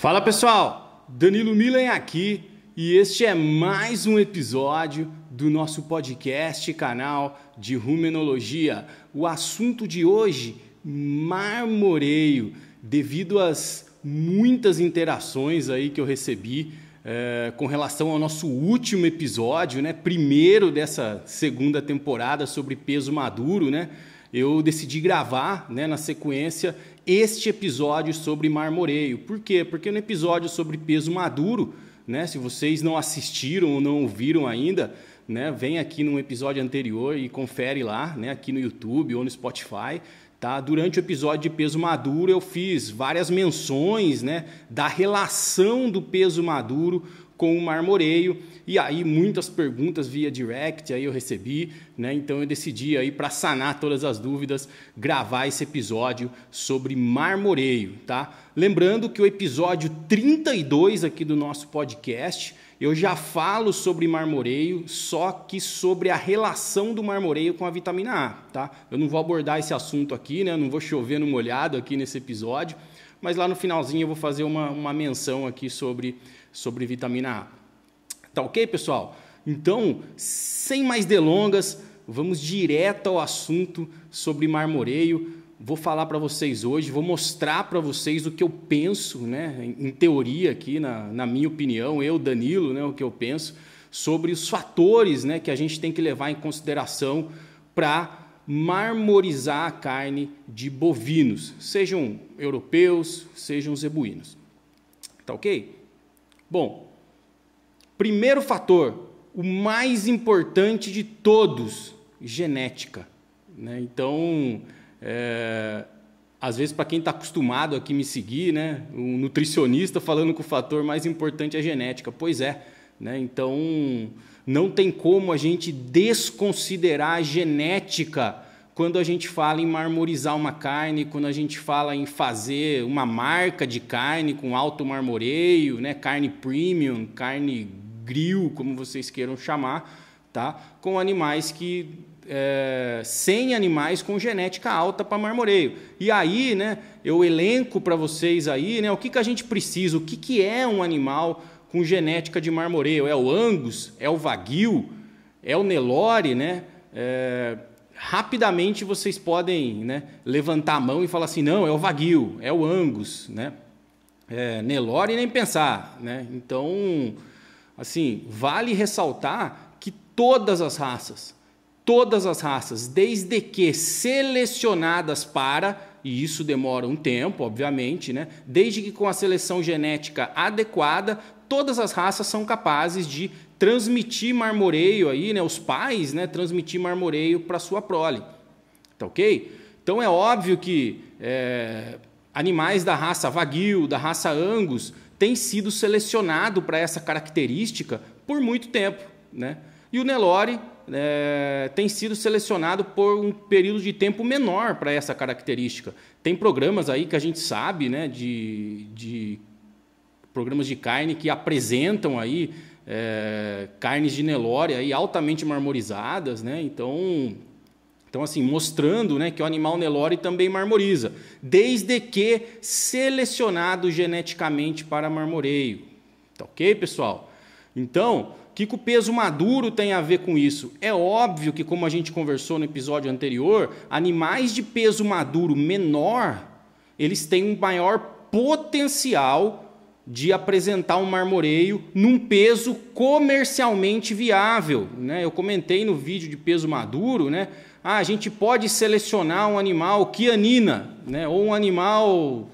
Fala pessoal, Danilo Milen aqui e este é mais um episódio do nosso podcast canal de rumenologia. O assunto de hoje, marmoreio, devido às muitas interações aí que eu recebi com relação ao nosso último episódio, né? Primeiro dessa segunda temporada sobre peso maduro, né? Eu decidi gravar, né, na sequência este episódio sobre marmoreio. Por quê? Porque no episódio sobre peso maduro, né, se vocês não assistiram ou não ouviram ainda, né, vem aqui num episódio anterior e confere lá, né, aqui no YouTube ou no Spotify. Tá? Durante o episódio de peso maduro eu fiz várias menções, né, da relação do peso maduro com o marmoreio, e aí muitas perguntas via direct aí eu recebi, né? Então eu decidi aí, para sanar todas as dúvidas, gravar esse episódio sobre marmoreio, tá? Lembrando que o episódio 32 aqui do nosso podcast, eu já falo sobre marmoreio, só que sobre a relação do marmoreio com a vitamina A, tá? Eu não vou abordar esse assunto aqui, né? Eu não vou chover no molhado aqui nesse episódio, mas lá no finalzinho eu vou fazer uma menção aqui sobre vitamina A. Tá ok, pessoal? Então, sem mais delongas, vamos direto ao assunto sobre marmoreio. Vou falar para vocês hoje, vou mostrar para vocês o que eu penso, né, em teoria aqui, na minha opinião, eu, Danilo, né, o que eu penso sobre os fatores, né, que a gente tem que levar em consideração para marmorizar a carne de bovinos, sejam europeus, sejam zebuínos. Tá ok? Bom, primeiro fator, o mais importante de todos, genética, né? Então, às vezes para quem está acostumado aqui me seguir, né, um nutricionista falando que o fator mais importante é genética, pois é, né? Então não tem como a gente desconsiderar a genética quando a gente fala em marmorizar uma carne, quando a gente fala em fazer uma marca de carne com alto marmoreio, né, carne premium, carne grill, como vocês queiram chamar, tá? Com animais sem animais com genética alta para marmoreio. E aí, né, eu elenco para vocês aí, né, o que a gente precisa, o que é um animal com genética de marmoreio? É o Angus? É o Wagyu? É o Nelore, né? Rapidamente vocês podem, né, levantar a mão e falar assim, não, é o Wagyu, é o Angus, né? Nelore nem pensar, né? Então, assim, vale ressaltar que todas as raças, desde que selecionadas para, e isso demora um tempo, obviamente, né? Desde que com a seleção genética adequada, todas as raças são capazes de transmitir marmoreio aí, né? Os pais, né? Transmitir marmoreio para sua prole, tá ok? Então é óbvio que animais da raça Wagyu, da raça Angus, têm sido selecionados para essa característica por muito tempo, né? E o Nelore tem sido selecionado por um período de tempo menor para essa característica. Tem programas aí que a gente sabe, né, de programas de carne que apresentam aí carnes de Nelore aí altamente marmorizadas, né? Então assim, mostrando, né, que o animal Nelore também marmoriza, desde que selecionado geneticamente para marmoreio. Tá ok, pessoal? Então, o que o peso maduro tem a ver com isso? É óbvio que, como a gente conversou no episódio anterior, animais de peso maduro menor, eles têm um maior potencial de apresentar um marmoreio num peso comercialmente viável, né? Eu comentei no vídeo de peso maduro, né? A gente pode selecionar um animal Chianina, né? Ou um animal,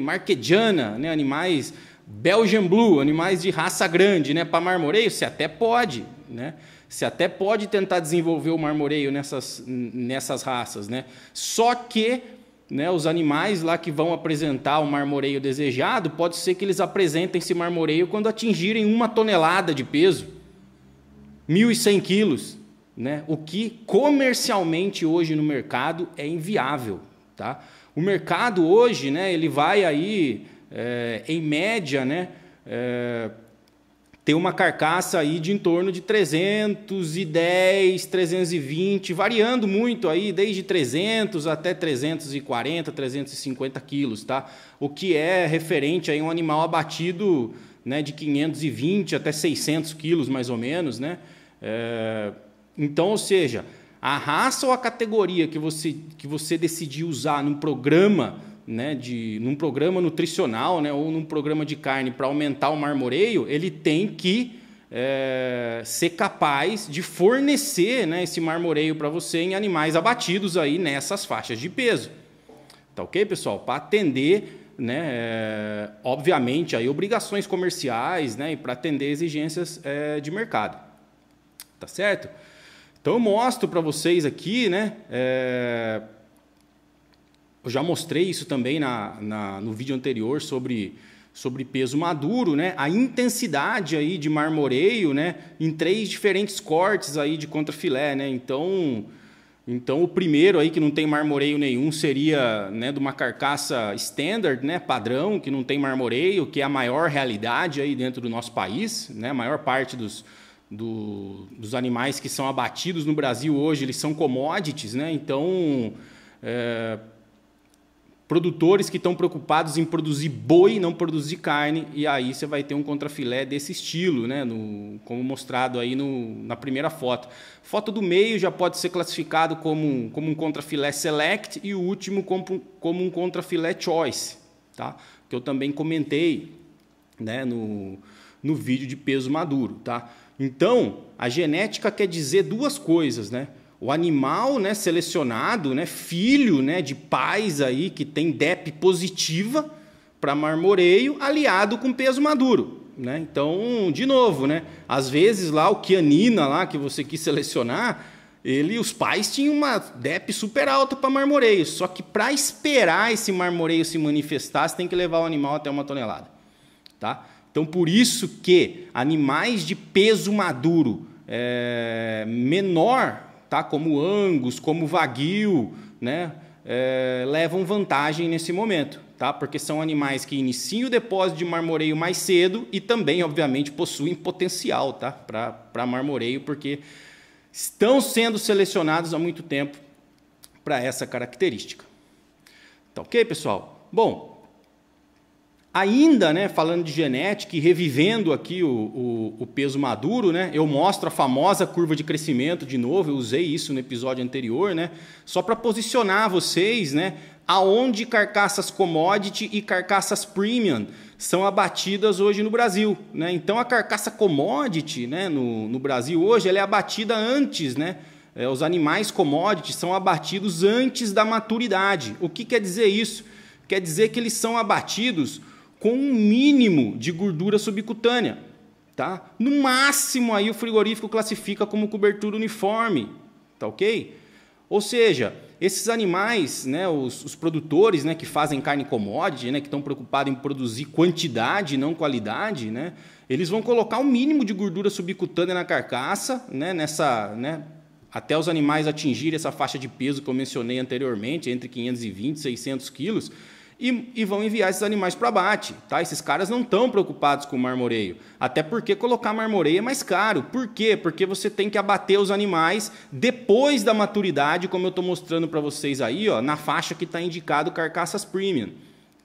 Marquesiana, né? Animais Belgian Blue, animais de raça grande, né? Para marmoreio, você até pode, né? Você até pode tentar desenvolver o marmoreio nessas raças, né? Só que, né, os animais lá que vão apresentar o marmoreio desejado, pode ser que eles apresentem esse marmoreio quando atingirem 1 tonelada de peso, 1.100 quilos, né? O que comercialmente hoje no mercado é inviável, tá? O mercado hoje, né, ele vai aí, em média, né, ter uma carcaça aí de em torno de 310, 320, variando muito aí, desde 300 até 340, 350 quilos, tá? O que é referente a um animal abatido, né, de 520 até 600 quilos, mais ou menos, né? Então, ou seja, a raça ou a categoria que você decidir usar num programa, né, num programa nutricional, né, ou num programa de carne para aumentar o marmoreio, ele tem que ser capaz de fornecer, né, esse marmoreio para você em animais abatidos aí nessas faixas de peso. Tá ok, pessoal? Para atender, né, obviamente, aí, obrigações comerciais, né, e para atender exigências de mercado. Tá certo? Então eu mostro para vocês aqui, né, eu já mostrei isso também no vídeo anterior sobre peso maduro, né, a intensidade aí de marmoreio, né, em 3 diferentes cortes aí de contrafilé, né. Então o primeiro aí que não tem marmoreio nenhum seria, né, de uma carcaça standard, né, padrão, que não tem marmoreio, que é a maior realidade aí dentro do nosso país, né. A maior parte dos animais que são abatidos no Brasil hoje, eles são commodities, né? Então, produtores que estão preocupados em produzir boi, não produzir carne, e aí você vai ter um contrafilé desse estilo, né? Como mostrado aí na primeira foto. Foto do meio já pode ser classificado como um contrafilé select e o último como um contrafilé choice, tá? Que eu também comentei, né, no vídeo de peso maduro, tá? Então, a genética quer dizer 2 coisas, né? O animal, né, selecionado, né, filho, né, de pais aí que tem DEP positiva para marmoreio, aliado com peso maduro, né? Então, de novo, né, às vezes lá o quianina lá que você quis selecionar, os pais tinham uma DEP super alta para marmoreio, só que para esperar esse marmoreio se manifestar, você tem que levar o animal até 1 tonelada, tá? Então, por isso que animais de peso maduro menor, tá? Como Angus, como Wagyu, né? Levam vantagem nesse momento, tá? Porque são animais que iniciam o depósito de marmoreio mais cedo e também, obviamente, possuem potencial, tá? Para marmoreio, porque estão sendo selecionados há muito tempo para essa característica. Tá ok, pessoal? Bom, ainda, né, falando de genética e revivendo aqui o peso maduro, né, eu mostro a famosa curva de crescimento de novo, eu usei isso no episódio anterior, né, só para posicionar vocês, né, aonde carcaças commodity e carcaças premium são abatidas hoje no Brasil, né. Então a carcaça commodity, né, no Brasil hoje, ela é abatida antes, né, os animais commodity são abatidos antes da maturidade. O que quer dizer isso? Quer dizer que eles são abatidos com um mínimo de gordura subcutânea, tá? No máximo aí o frigorífico classifica como cobertura uniforme, tá ok? Ou seja, esses animais, né, os produtores, né, que fazem carne commodity, né, que estão preocupados em produzir quantidade, não qualidade, né, eles vão colocar um mínimo de gordura subcutânea na carcaça, né, até os animais atingirem essa faixa de peso que eu mencionei anteriormente, entre 520 e 600 quilos, e vão enviar esses animais para abate, tá? Esses caras não estão preocupados com o marmoreio, até porque colocar marmoreio é mais caro. Por quê? Porque você tem que abater os animais depois da maturidade, como eu estou mostrando para vocês aí, ó, na faixa que está indicado carcaças premium,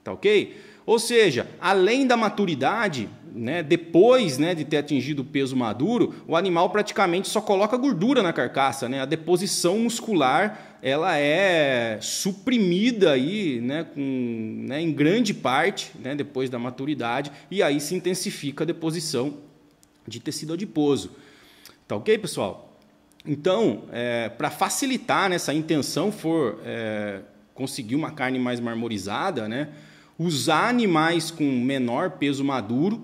tá ok? Ou seja, além da maturidade, né, depois, né, de ter atingido o peso maduro, o animal praticamente só coloca gordura na carcaça, né? A deposição muscular ela é suprimida aí, né, em grande parte, né, depois da maturidade, e aí se intensifica a deposição de tecido adiposo. Tá ok, pessoal? Então, para facilitar, né, se a intenção for conseguir uma carne mais marmorizada, né, usar animais com menor peso maduro,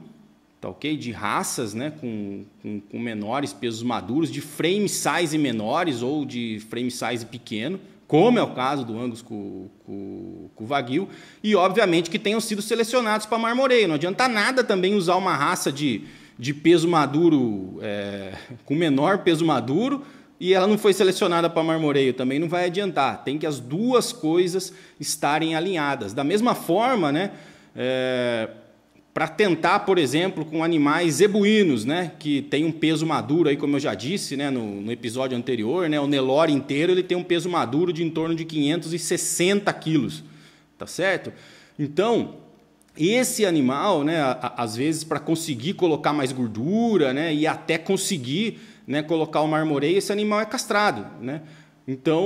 tá ok? De raças, né, com menores pesos maduros, de frame size menores ou de frame size pequeno, como é o caso do Angus com o Wagyu, e obviamente que tenham sido selecionados para marmoreio. Não adianta nada também usar uma raça de peso maduro, com menor peso maduro, e ela não foi selecionada para marmoreio, também não vai adiantar. Tem que as 2 coisas estarem alinhadas. Da mesma forma, né, para tentar, por exemplo, com animais zebuínos, né, que tem um peso maduro, aí, como eu já disse, né, no episódio anterior, né, o Nelore inteiro ele tem um peso maduro de em torno de 560 quilos, tá certo? Então, esse animal, né, às vezes, para conseguir colocar mais gordura, né, e até conseguir, né, colocar o marmoreio, esse animal é castrado, né? Então,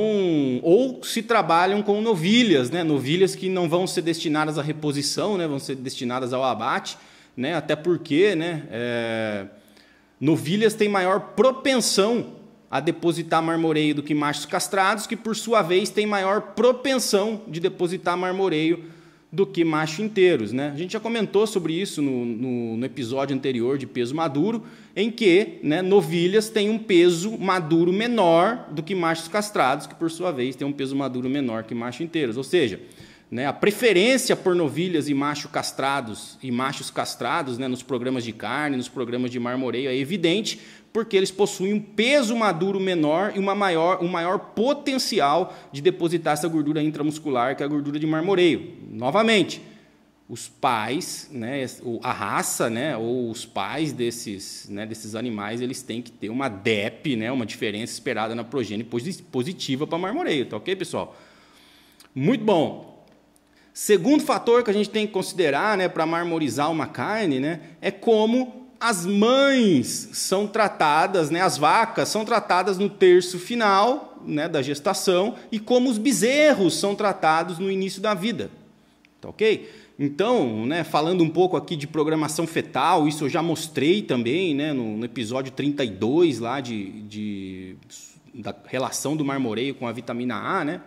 ou se trabalham com novilhas, né? Novilhas que não vão ser destinadas à reposição, né? Vão ser destinadas ao abate, né? Até porque, né, novilhas têm maior propensão a depositar marmoreio do que machos castrados, que por sua vez têm maior propensão de depositar marmoreio do que machos inteiros, né? A gente já comentou sobre isso no episódio anterior de peso maduro, em que, né, novilhas têm um peso maduro menor do que machos castrados, que por sua vez têm um peso maduro menor que machos inteiros. Ou seja, né, a preferência por novilhas e machos castrados, né, nos programas de carne, nos programas de marmoreio é evidente, porque eles possuem um peso maduro menor e um maior potencial de depositar essa gordura intramuscular, que é a gordura de marmoreio. Novamente, os pais, né, a raça, né, ou os pais desses animais, eles têm que ter uma DEP, né, uma diferença esperada na progênie positiva para marmoreio, tá ok, pessoal? Muito bom. Segundo fator que a gente tem que considerar, né, para marmorizar uma carne, né, é como as mães são tratadas, né, as vacas são tratadas no terço final, né, da gestação, e como os bezerros são tratados no início da vida. Tá ok? Então, né, falando um pouco aqui de programação fetal, isso eu já mostrei também, né, no episódio 32 lá da relação do marmoreio com a vitamina A, né?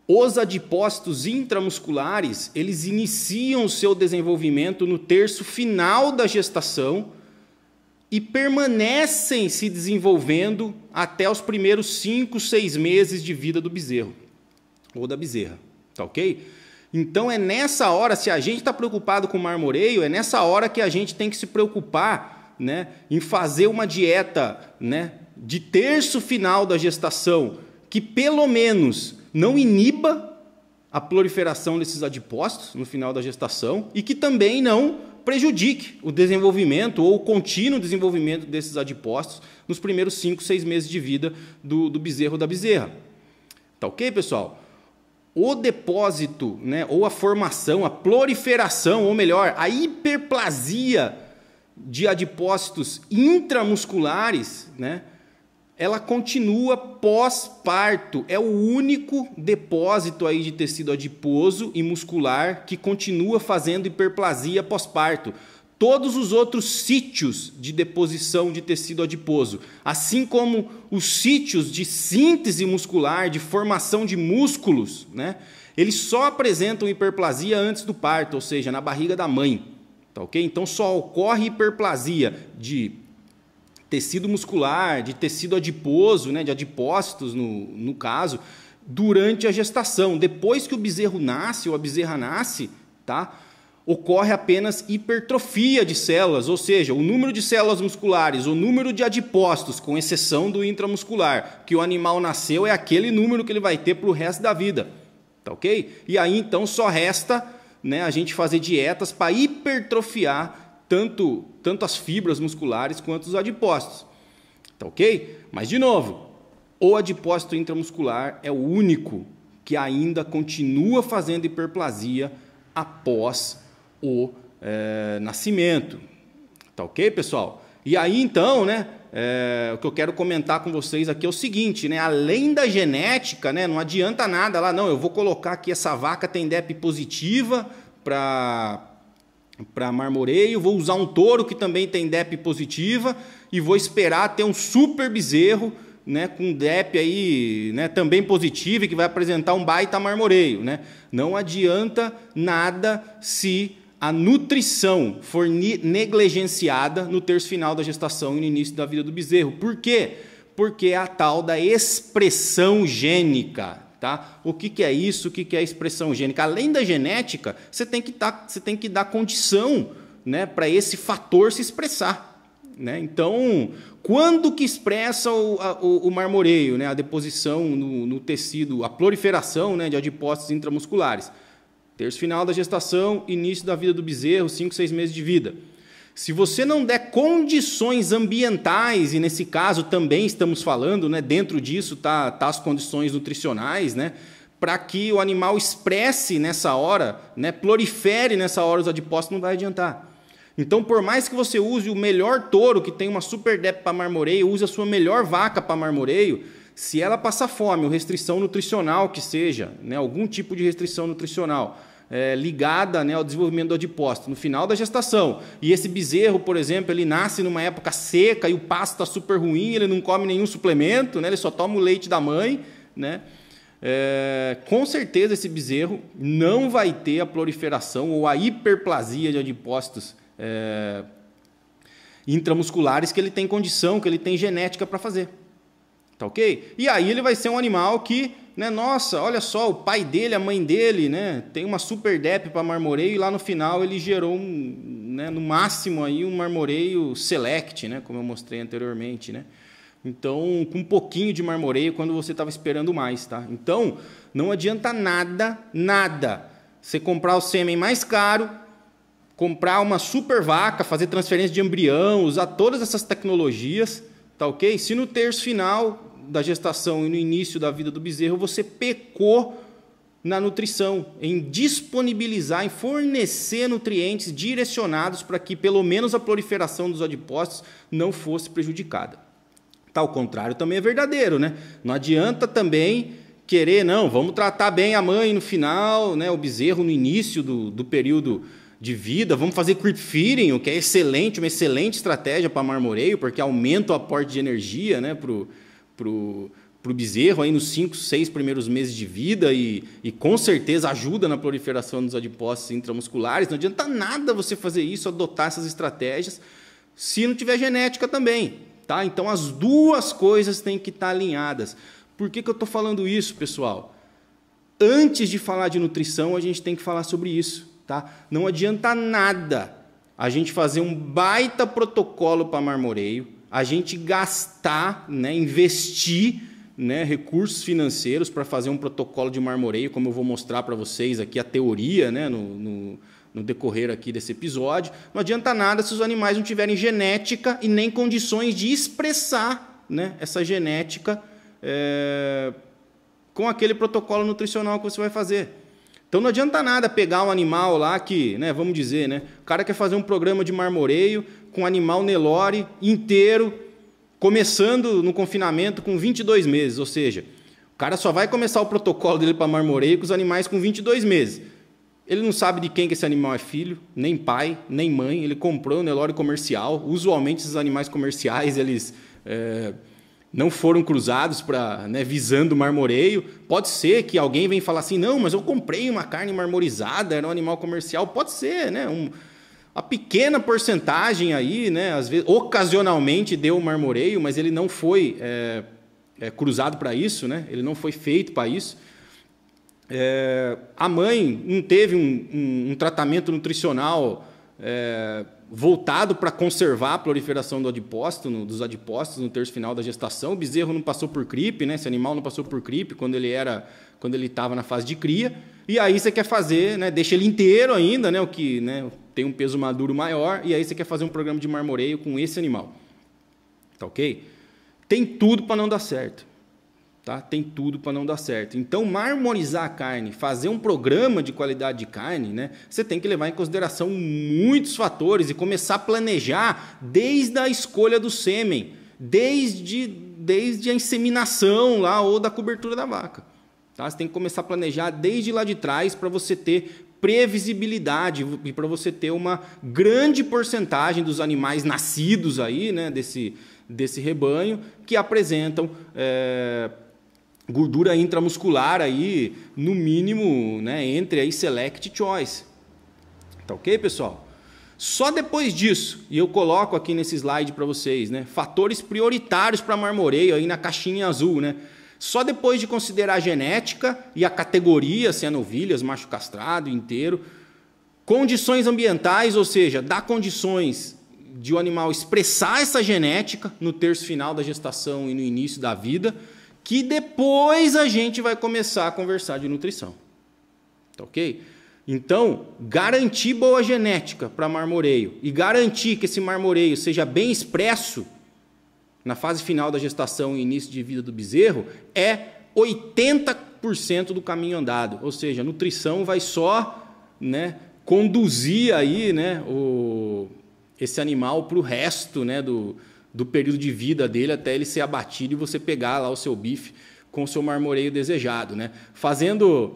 Os adipócitos intramusculares, eles iniciam o seu desenvolvimento no terço final da gestação e permanecem se desenvolvendo até os primeiros 5, 6 meses de vida do bezerro ou da bezerra, tá ok? Então é nessa hora, se a gente está preocupado com o marmoreio, é nessa hora que a gente tem que se preocupar, né, em fazer uma dieta, né, de terço final da gestação, que pelo menos não iniba a proliferação desses adipócitos no final da gestação e que também não prejudique o desenvolvimento ou o contínuo desenvolvimento desses adipócitos nos primeiros 5, 6 meses de vida do bezerro ou da bezerra. Tá ok, pessoal? O depósito, né, ou a formação, a proliferação, ou melhor, a hiperplasia de adipócitos intramusculares, né, ela continua pós-parto. É o único depósito aí de tecido adiposo e muscular que continua fazendo hiperplasia pós-parto. Todos os outros sítios de deposição de tecido adiposo, assim como os sítios de síntese muscular, de formação de músculos, né, eles só apresentam hiperplasia antes do parto, ou seja, na barriga da mãe. Tá ok? Então só ocorre hiperplasia de tecido muscular, de tecido adiposo, né, de adipócitos no caso, durante a gestação. Depois que o bezerro nasce ou a bezerra nasce, tá, ocorre apenas hipertrofia de células, ou seja, o número de células musculares, o número de adipócitos, com exceção do intramuscular, que o animal nasceu, é aquele número que ele vai ter para o resto da vida. Tá ok? E aí então só resta, né, a gente fazer dietas para hipertrofiar tanto as fibras musculares quanto os adipócitos. Tá ok? Mas, de novo, o adipócito intramuscular é o único que ainda continua fazendo hiperplasia após o nascimento. Tá ok, pessoal? E aí, então, né, o que eu quero comentar com vocês aqui é o seguinte, né, além da genética, né, não adianta nada lá, não, eu vou colocar aqui essa vaca tem DEP positiva para marmoreio, vou usar um touro que também tem DEP positiva e vou esperar ter um super bezerro, né, com DEP aí, né, também positivo e que vai apresentar um baita marmoreio, né? Não adianta nada se a nutrição for negligenciada no terço final da gestação e no início da vida do bezerro. Por quê? Porque é a tal da expressão gênica. Tá? O que é isso? O que é a expressão gênica? Além da genética, você tem que dar condição, né, para esse fator se expressar. Né? Então, quando que expressa o marmoreio, né, a deposição no tecido, a proliferação, né, de adipócitos intramusculares? Terço final da gestação, início da vida do bezerro, 5, 6 meses de vida. Se você não der condições ambientais, e nesse caso também estamos falando, né, dentro disso tá as condições nutricionais, né, para que o animal expresse nessa hora, né, prolifere nessa hora os adipócitos, não vai adiantar. Então, por mais que você use o melhor touro, que tem uma super DEP para marmoreio, use a sua melhor vaca para marmoreio, se ela passar fome, ou restrição nutricional que seja, né, algum tipo de restrição nutricional, ligada, né, ao desenvolvimento do adipócito no final da gestação, e esse bezerro, por exemplo, ele nasce numa época seca e o pasto está super ruim, ele não come nenhum suplemento, né, ele só toma o leite da mãe, né, com certeza esse bezerro não vai ter a proliferação ou a hiperplasia de adipócitos intramusculares que ele tem condição, que ele tem genética para fazer. Tá ok? E aí ele vai ser um animal que, né, nossa, olha só, o pai dele, a mãe dele, né, tem uma super DEP para marmoreio e lá no final ele gerou né, no máximo aí um marmoreio select, né, como eu mostrei anteriormente, né? Então, com um pouquinho de marmoreio quando você estava esperando mais, tá? Então, não adianta nada você comprar o sêmen mais caro, comprar uma super vaca, fazer transferência de embrião, usar todas essas tecnologias, tá ok? Se no terço final da gestação e no início da vida do bezerro você pecou na nutrição, em disponibilizar, em fornecer nutrientes direcionados para que pelo menos a proliferação dos adipócitos não fosse prejudicada. Tá, o contrário também é verdadeiro, né? Não adianta também querer, não, vamos tratar bem a mãe no final, né, o bezerro no início do período de vida, vamos fazer creep feeding, o que é excelente, uma excelente estratégia para marmoreio, porque aumenta o aporte de energia, né, pro bezerro aí nos 5, 6 primeiros meses de vida e com certeza ajuda na proliferação dos adipócitos intramusculares. Não adianta nada você fazer isso, adotar essas estratégias, se não tiver genética também, tá? Então as duas coisas têm que estar alinhadas. Por que eu estou falando isso, pessoal? Antes de falar de nutrição, a gente tem que falar sobre isso. Tá? Não adianta nada a gente fazer um baita protocolo para marmoreio, a gente gastar, né, investir, né, recursos financeiros para fazer um protocolo de marmoreio, como eu vou mostrar para vocês aqui a teoria, né, no decorrer aqui desse episódio. Não adianta nada se os animais não tiverem genética e nem condições de expressar, né, essa genética com aquele protocolo nutricional que você vai fazer. Então não adianta nada pegar um animal lá que, né, vamos dizer, né, o cara quer fazer um programa de marmoreio com um animal Nelore inteiro, começando no confinamento com 22 meses, ou seja, o cara só vai começar o protocolo dele para marmoreio com os animais com 22 meses. Ele não sabe de quem que esse animal é filho, nem pai, nem mãe, ele comprou um Nelore comercial. Usualmente esses animais comerciais, eles não foram cruzados para, né, visando marmoreio. Pode ser que alguém venha falar assim, não, mas eu comprei uma carne marmorizada, era um animal comercial. Pode ser, né? A pequena porcentagem aí, né, às vezes, ocasionalmente deu marmoreio, mas ele não foi cruzado para isso, né? Ele não foi feito para isso. A mãe não teve um tratamento nutricional voltado para conservar a proliferação do adipócito, dos adipócitos no terço final da gestação. O bezerro não passou por CRIP, né? Esse animal não passou por CRIP quando ele estava na fase de cria. E aí você quer fazer, né? Deixa ele inteiro ainda, né? O que, né, tem um peso maduro maior. E aí você quer fazer um programa de marmoreio com esse animal. Tá ok? Tem tudo para não dar certo. Tá? Tem tudo para não dar certo. Então, marmorizar a carne, fazer um programa de qualidade de carne, né, você tem que levar em consideração muitos fatores e começar a planejar desde a escolha do sêmen, desde a inseminação lá, ou da cobertura da vaca. Tá? Você tem que começar a planejar desde lá de trás para você ter previsibilidade e para você ter uma grande porcentagem dos animais nascidos aí, né, desse rebanho que apresentam gordura intramuscular aí, no mínimo, né, entre aí select e choice. Tá ok, pessoal? Só depois disso, e eu coloco aqui nesse slide para vocês, né, fatores prioritários para marmoreio aí na caixinha azul, né? Só depois de considerar a genética e a categoria, se é novilhas, macho castrado, inteiro, condições ambientais, ou seja, dar condições de o animal expressar essa genética no terço final da gestação e no início da vida, que depois a gente vai começar a conversar de nutrição. Tá ok? Então, garantir boa genética para marmoreio e garantir que esse marmoreio seja bem expresso na fase final da gestação e início de vida do bezerro é 80% do caminho andado. Ou seja, a nutrição vai só, né, conduzir aí, né, esse animal para o resto, né, do período de vida dele até ele ser abatido e você pegar lá o seu bife com o seu marmoreio desejado, né? Fazendo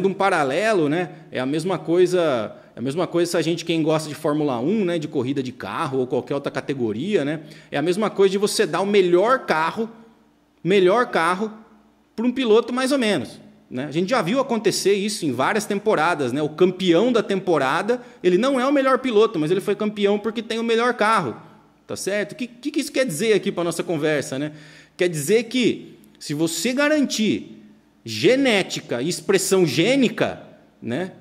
um paralelo, né? É a mesma coisa se a gente, quem gosta de Fórmula 1, né, de corrida de carro ou qualquer outra categoria, né? É a mesma coisa de você dar o melhor carro para um piloto mais ou menos, né? A gente já viu acontecer isso em várias temporadas, né? O campeão da temporada, ele não é o melhor piloto, mas ele foi campeão porque tem o melhor carro, tá certo? O que isso quer dizer aqui para a nossa conversa, né? Quer dizer que se você garantir genética e expressão gênica, né?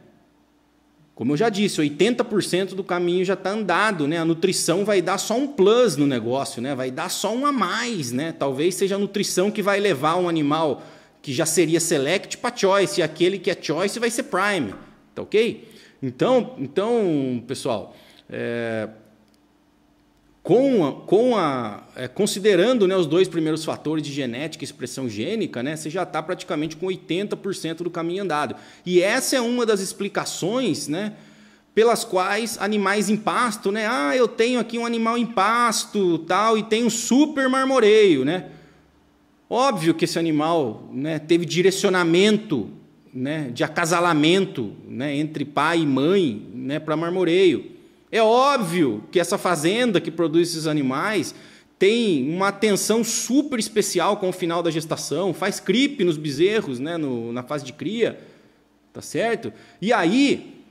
Como eu já disse, 80% do caminho já está andado, né? A nutrição vai dar só um plus no negócio, né? Vai dar só um a mais, né? Talvez seja a nutrição que vai levar um animal que já seria select para choice, e aquele que é choice vai ser prime, tá ok? Então pessoal, considerando, né, os dois primeiros fatores de genética e expressão gênica, né, você já está praticamente com 80% do caminho andado. E essa é uma das explicações, né, pelas quais animais em pasto, né, eu tenho aqui um animal em pasto, tal, e tem um super marmoreio, né? Óbvio que esse animal, né, teve direcionamento, né, de acasalamento, né, entre pai e mãe, né, para marmoreio. É óbvio que essa fazenda que produz esses animais tem uma atenção super especial com o final da gestação, faz cripe nos bezerros, né, na fase de cria, tá certo? E aí,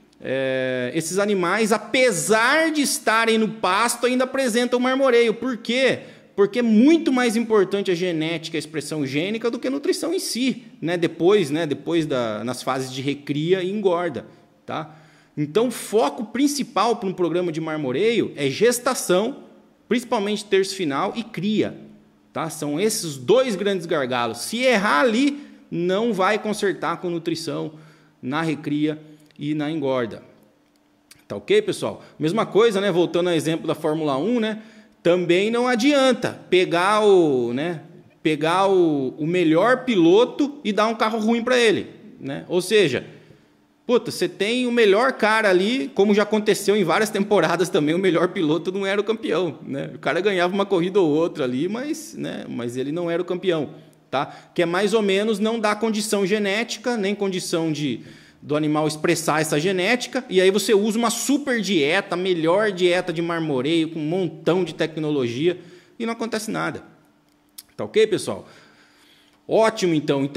esses animais, apesar de estarem no pasto, ainda apresentam marmoreio. Por quê? Porque é muito mais importante a genética, a expressão gênica, do que a nutrição em si, né? Depois nas fases de recria e engorda, tá? Então, o foco principal para um programa de marmoreio é gestação, principalmente terço final, e cria, tá? São esses dois grandes gargalos. Se errar ali, não vai consertar com nutrição na recria e na engorda. Tá ok, pessoal? Mesma coisa, né? Voltando ao exemplo da Fórmula 1, né? Também não adianta pegar o melhor piloto e dar um carro ruim para ele, né? Ou seja, puta, você tem o melhor cara ali, como já aconteceu em várias temporadas também, o melhor piloto não era o campeão, né? O cara ganhava uma corrida ou outra ali, mas ele não era o campeão, tá? Que é mais ou menos não dar condição genética, nem condição do animal expressar essa genética, e aí você usa uma super dieta, a melhor dieta de marmoreio, com um montão de tecnologia, e não acontece nada. Tá ok, pessoal? Ótimo, então.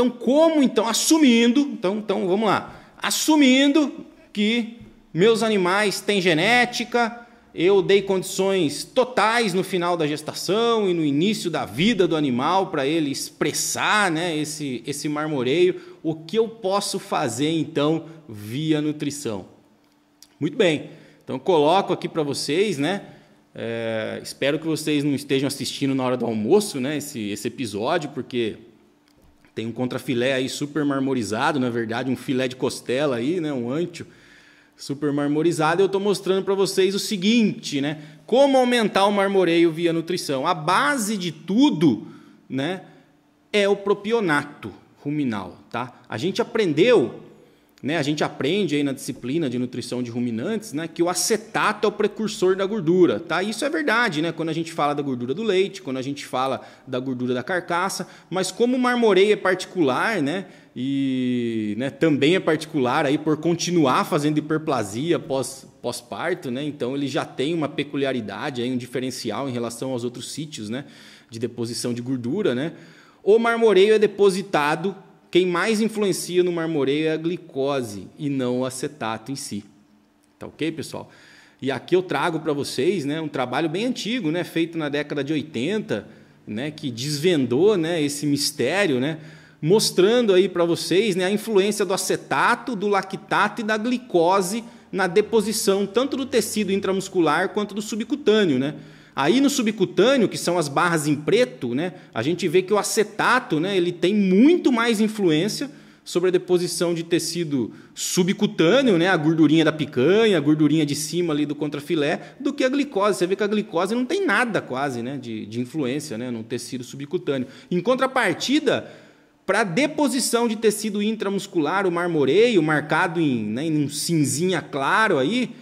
Assumindo, vamos lá. Assumindo que meus animais têm genética, eu dei condições totais no final da gestação e no início da vida do animal para ele expressar, né, esse marmoreio, o que eu posso fazer então via nutrição? Muito bem, então eu coloco aqui para vocês, né, espero que vocês não estejam assistindo na hora do almoço, né, esse episódio, porque tem um contrafilé aí super marmorizado, na verdade, um filé de costela aí, né, um ancho super marmorizado. Eu estou mostrando para vocês o seguinte, né, como aumentar o marmoreio via nutrição. A base de tudo, né, é o propionato ruminal, tá? A gente aprendeu, né, a gente aprende aí na disciplina de nutrição de ruminantes, né, que o acetato é o precursor da gordura, tá? Isso é verdade, né, quando a gente fala da gordura do leite, quando a gente fala da gordura da carcaça, mas como o marmoreio é particular, né, e, né, também é particular aí por continuar fazendo hiperplasia pós-parto, né, então ele já tem uma peculiaridade, aí, um diferencial em relação aos outros sítios, né, de deposição de gordura, né? O marmoreio é depositado, quem mais influencia no marmoreio é a glicose e não o acetato em si. Tá ok, pessoal? E aqui eu trago para vocês, né, um trabalho bem antigo, né, feito na década de 80, né, que desvendou, né, esse mistério, né, mostrando aí para vocês, né, a influência do acetato, do lactato e da glicose na deposição tanto do tecido intramuscular quanto do subcutâneo, né? Aí no subcutâneo, que são as barras em preto, né, a gente vê que o acetato, né, ele tem muito mais influência sobre a deposição de tecido subcutâneo, né, a gordurinha da picanha, a gordurinha de cima ali do contrafilé, do que a glicose. Você vê que a glicose não tem nada quase, né, de influência, né, no tecido subcutâneo. Em contrapartida, para a deposição de tecido intramuscular, o marmoreio, marcado em um cinzinha claro aí,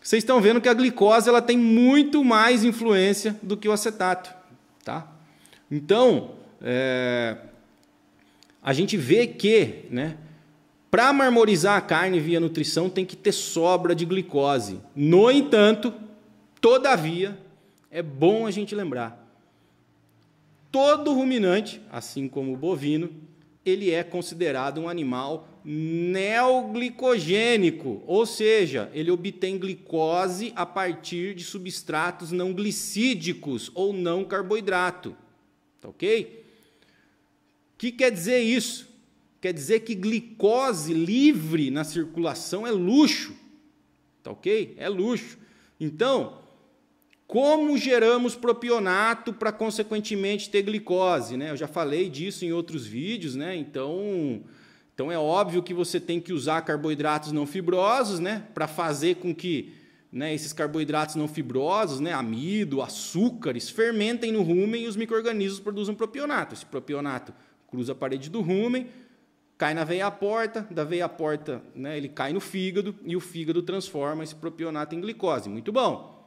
vocês estão vendo que a glicose ela tem muito mais influência do que o acetato. Tá? Então, a gente vê que, né, para marmorizar a carne via nutrição tem que ter sobra de glicose. No entanto, todavia, é bom a gente lembrar, todo ruminante, assim como o bovino, ele é considerado um animal neoglicogênico, ou seja, ele obtém glicose a partir de substratos não glicídicos ou não carboidrato. Tá ok? O que quer dizer isso? Quer dizer que glicose livre na circulação é luxo. Tá ok? É luxo. Então, como geramos propionato para, consequentemente, ter glicose? Né? Eu já falei disso em outros vídeos, né? Então é óbvio que você tem que usar carboidratos não fibrosos, né? Para fazer com que, né, esses carboidratos não fibrosos, né, amido, açúcares, fermentem no rumen e os micro-organismos produzam propionato. Esse propionato cruza a parede do rumen, cai na veia porta, da veia porta, né, ele cai no fígado e o fígado transforma esse propionato em glicose. Muito bom.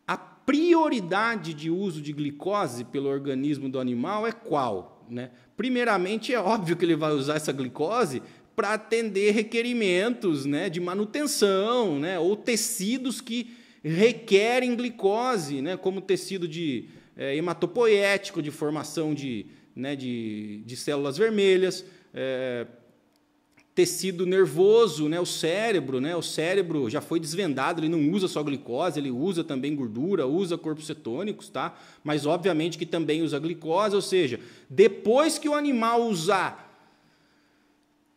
A prioridade de uso de glicose pelo organismo do animal é qual? Né? Primeiramente, é óbvio que ele vai usar essa glicose para atender requerimentos, né, de manutenção, né, ou tecidos que requerem glicose, né, como tecido de hematopoético, de formação de células vermelhas, tecido nervoso, né, o cérebro já foi desvendado, ele não usa só glicose, ele usa também gordura, usa corpos cetônicos, tá? Mas obviamente que também usa glicose, ou seja, depois que o animal usar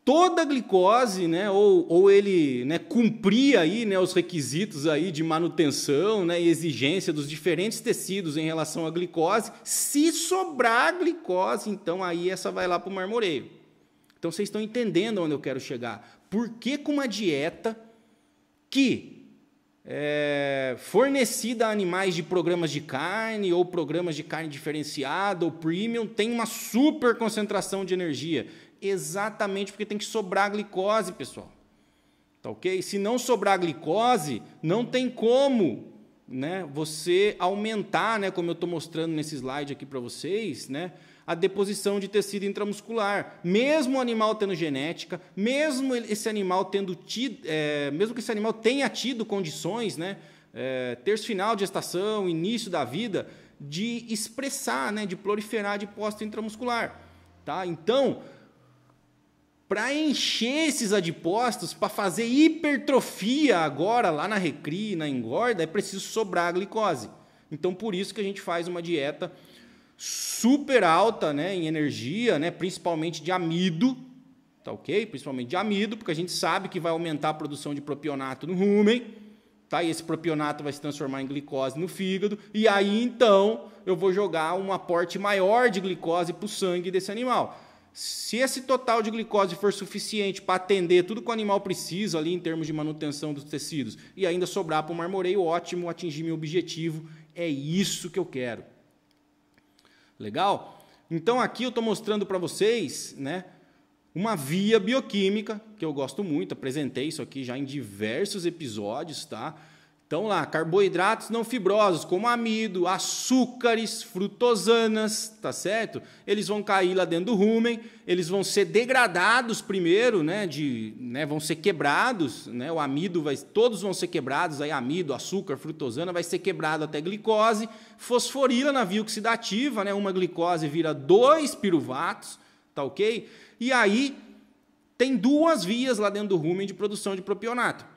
toda a glicose, né, ou ele, né, cumprir aí, né, os requisitos aí de manutenção, né, e exigência dos diferentes tecidos em relação à glicose, se sobrar glicose, então aí essa vai lá para o marmoreio. Então, vocês estão entendendo onde eu quero chegar. Por que com uma dieta que é fornecida a animais de programas de carne ou programas de carne diferenciada ou premium tem uma super concentração de energia? Exatamente porque tem que sobrar glicose, pessoal. Tá ok? Se não sobrar glicose, não tem como, né, você aumentar, né, como eu estou mostrando nesse slide aqui para vocês, né, a deposição de tecido intramuscular. Mesmo o animal tendo genética, mesmo esse animal tendo tido, mesmo que esse animal tenha tido condições, né, terço final de gestação, início da vida, de expressar, né, de proliferar adipócito intramuscular. Tá? Então, para encher esses adipócitos, para fazer hipertrofia agora, lá na recria, na engorda, é preciso sobrar a glicose. Então, por isso que a gente faz uma dieta super alta, né, em energia, né, principalmente de amido, tá ok? Principalmente de amido, porque a gente sabe que vai aumentar a produção de propionato no rumen, tá? E esse propionato vai se transformar em glicose no fígado, e aí então eu vou jogar um aporte maior de glicose para o sangue desse animal. Se esse total de glicose for suficiente para atender tudo que o animal precisa ali em termos de manutenção dos tecidos e ainda sobrar para o marmoreio, ótimo, atingir meu objetivo, é isso que eu quero. Legal? Então aqui eu estou mostrando para vocês, né, uma via bioquímica que eu gosto muito, apresentei isso aqui já em diversos episódios, tá? Então lá, carboidratos não fibrosos, como amido, açúcares, frutosanas, tá certo? Eles vão cair lá dentro do rumen, eles vão ser degradados primeiro, né, vão ser quebrados, né, o amido todos vão ser quebrados, aí amido, açúcar, frutosana, vai ser quebrado até glicose, fosforila na via oxidativa, né, uma glicose vira 2 piruvatos, tá ok? E aí tem duas vias lá dentro do rumen de produção de propionato.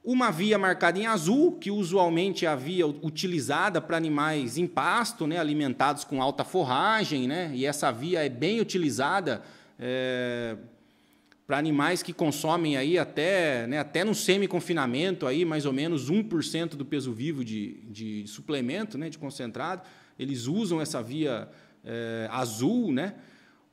Uma via marcada em azul, que usualmente é a via utilizada para animais em pasto, né, alimentados com alta forragem, né, e essa via é bem utilizada para animais que consomem aí até no semi-confinamento, aí, mais ou menos 1% do peso vivo de suplemento, né, de concentrado. Eles usam essa via azul, né?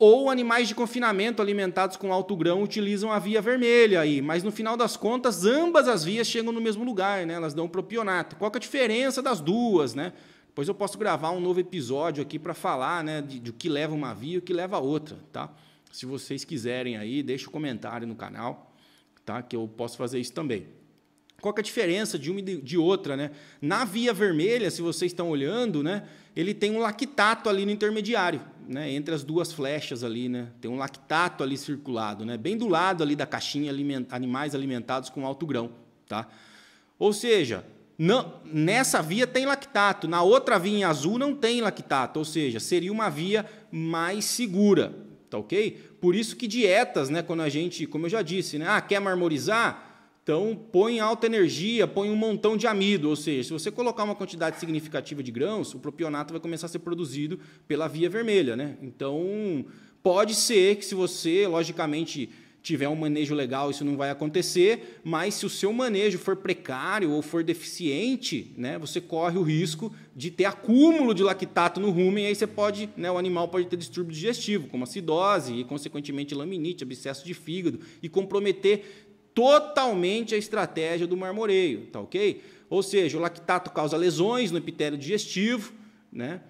ou animais de confinamento alimentados com alto grão utilizam a via vermelha aí, mas no final das contas ambas as vias chegam no mesmo lugar, né? Elas dão propionato. Qual que é a diferença das duas, né? Depois eu posso gravar um novo episódio aqui para falar, né, de o que leva uma via e o que leva a outra, tá? Se vocês quiserem aí, deixa um comentário no canal, tá? Que eu posso fazer isso também. Qual que é a diferença de uma e de outra, né? Na via vermelha, se vocês estão olhando, né, ele tem um lactato ali no intermediário, né, entre as duas flechas ali, né? Tem um lactato ali circulado, né? Bem do lado ali da caixinha animais alimentados com alto grão, tá? Ou seja, nessa via tem lactato, na outra via em azul não tem lactato, ou seja, seria uma via mais segura, tá ok? Por isso que dietas, né, quando a gente, como eu já disse, né, quer marmorizar? Então, põe alta energia, põe um montão de amido, ou seja, se você colocar uma quantidade significativa de grãos, o propionato vai começar a ser produzido pela via vermelha, né? Então, pode ser que se você, logicamente, tiver um manejo legal, isso não vai acontecer, mas se o seu manejo for precário ou for deficiente, né, você corre o risco de ter acúmulo de lactato no rumen, aí você pode, né, o animal pode ter distúrbio digestivo, como acidose e, consequentemente, laminite, abscesso de fígado, e comprometer totalmente a estratégia do marmoreio, tá ok? Ou seja, o lactato causa lesões no epitélio digestivo, né?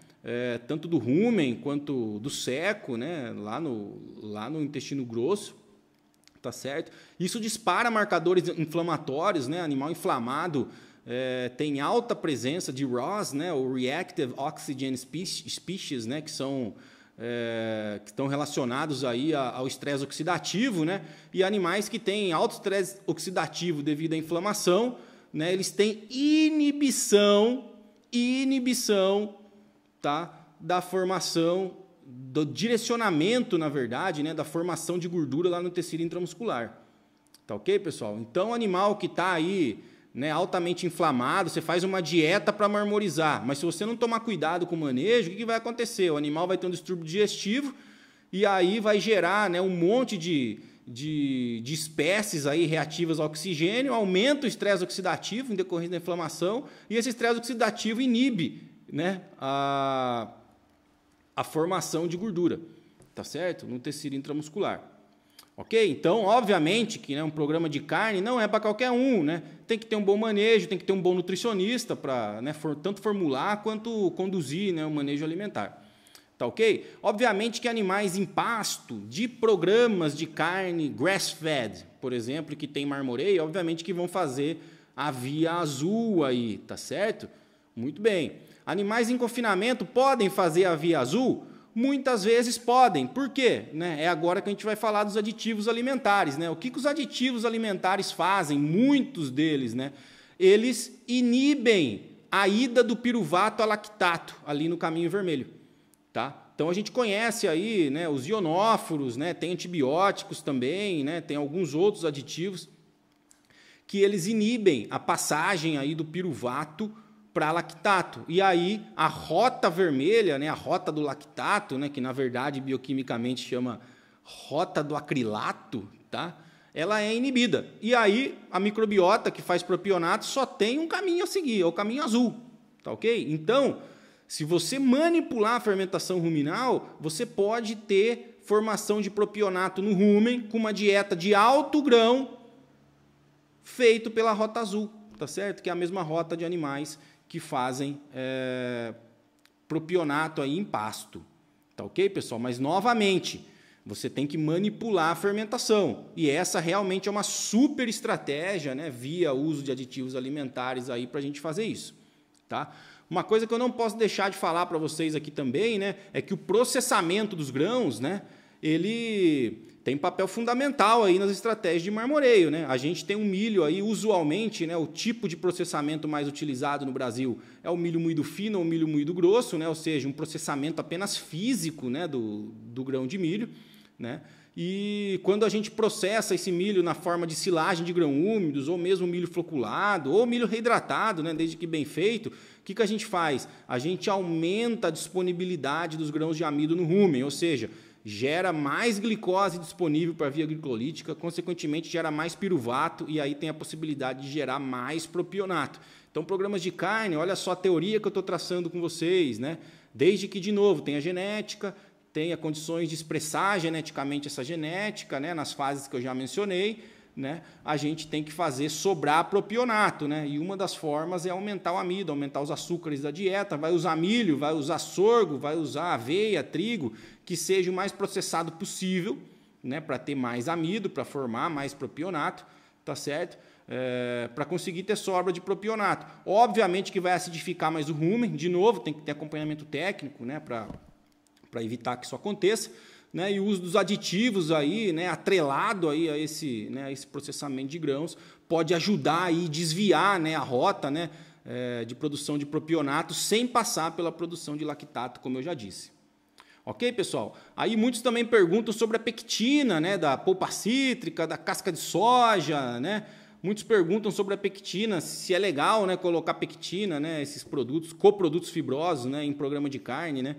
Tanto do rumen quanto do seco, né? Lá no intestino grosso, tá certo? Isso dispara marcadores inflamatórios, né? Animal inflamado tem alta presença de ROS, né? O Reactive Oxygen Species, né? Que estão relacionados aí ao estresse oxidativo, né? E animais que têm alto estresse oxidativo devido à inflamação, né? Eles têm inibição, tá? Da formação, do direcionamento, na verdade, né? Da formação de gordura lá no tecido intramuscular. Tá ok, pessoal? Então, o animal que está aí, né, altamente inflamado, você faz uma dieta para marmorizar, mas se você não tomar cuidado com o manejo, o que vai acontecer? O animal vai ter um distúrbio digestivo e aí vai gerar, né, um monte de espécies aí reativas ao oxigênio, aumenta o estresse oxidativo em decorrência da inflamação e esse estresse oxidativo inibe, né, a formação de gordura, tá certo? No tecido intramuscular. Ok? Então, obviamente que, né, um programa de carne não é para qualquer um, né? Tem que ter um bom manejo, tem que ter um bom nutricionista para, né, tanto formular quanto conduzir, né, o manejo alimentar. Tá ok? Obviamente que animais em pasto, de programas de carne grass-fed, por exemplo, que tem marmoreio, obviamente que vão fazer a via azul aí, tá certo? Muito bem. Animais em confinamento podem fazer a via azul? Muitas vezes podem. Por quê? Né? É agora que a gente vai falar dos aditivos alimentares, né? O que os aditivos alimentares fazem? Muitos deles, né? Eles inibem a ida do piruvato a lactato ali no caminho vermelho, tá? Então a gente conhece aí, né, os ionóforos, né? Tem antibióticos também, né? Tem alguns outros aditivos que eles inibem a passagem aí do piruvato para lactato. E aí a rota vermelha, né, a rota do lactato, né, que na verdade bioquimicamente chama rota do acrilato, tá? Ela é inibida. E aí a microbiota que faz propionato só tem um caminho a seguir, é o caminho azul, tá ok? Então, se você manipular a fermentação ruminal, você pode ter formação de propionato no rumen com uma dieta de alto grão feito pela rota azul, tá certo? Que é a mesma rota de animais que fazem propionato aí em pasto. Tá ok, pessoal? Mas, novamente, você tem que manipular a fermentação. E essa realmente é uma super estratégia, né, via uso de aditivos alimentares aí para a gente fazer isso. Tá? Uma coisa que eu não posso deixar de falar para vocês aqui também, né, é que o processamento dos grãos, né, ele tem papel fundamental aí nas estratégias de marmoreio, né? A gente tem um milho aí, usualmente, né, o tipo de processamento mais utilizado no Brasil é o milho moído fino ou milho moído grosso, né? Ou seja, um processamento apenas físico, né, do grão de milho, né? E quando a gente processa esse milho na forma de silagem de grão úmidos, ou mesmo milho floculado, ou milho reidratado, né, desde que bem feito, o que a gente faz? A gente aumenta a disponibilidade dos grãos de amido no rumen, ou seja, gera mais glicose disponível para a via glicolítica, consequentemente gera mais piruvato e aí tem a possibilidade de gerar mais propionato. Então, programas de carne, olha só a teoria que eu estou traçando com vocês, né? Desde que, de novo, tem a genética, tenha condições de expressar geneticamente essa genética, né, nas fases que eu já mencionei, né, a gente tem que fazer sobrar propionato, né, e uma das formas é aumentar o amido, aumentar os açúcares da dieta, vai usar milho, vai usar sorgo, vai usar aveia, trigo, que seja o mais processado possível, né, para ter mais amido, para formar mais propionato, tá certo? Para conseguir ter sobra de propionato. Obviamente que vai acidificar mais o rumen, de novo, tem que ter acompanhamento técnico, né, para evitar que isso aconteça, né, e o uso dos aditivos aí, né, atrelado aí a esse processamento de grãos, pode ajudar aí desviar, né, a rota, né, de produção de propionato sem passar pela produção de lactato, como eu já disse. Ok, pessoal? Aí muitos também perguntam sobre a pectina, né, da polpa cítrica, da casca de soja, né? Muitos perguntam sobre a pectina, se é legal, né, colocar pectina, né, esses produtos, coprodutos fibrosos, né, em programa de carne, né,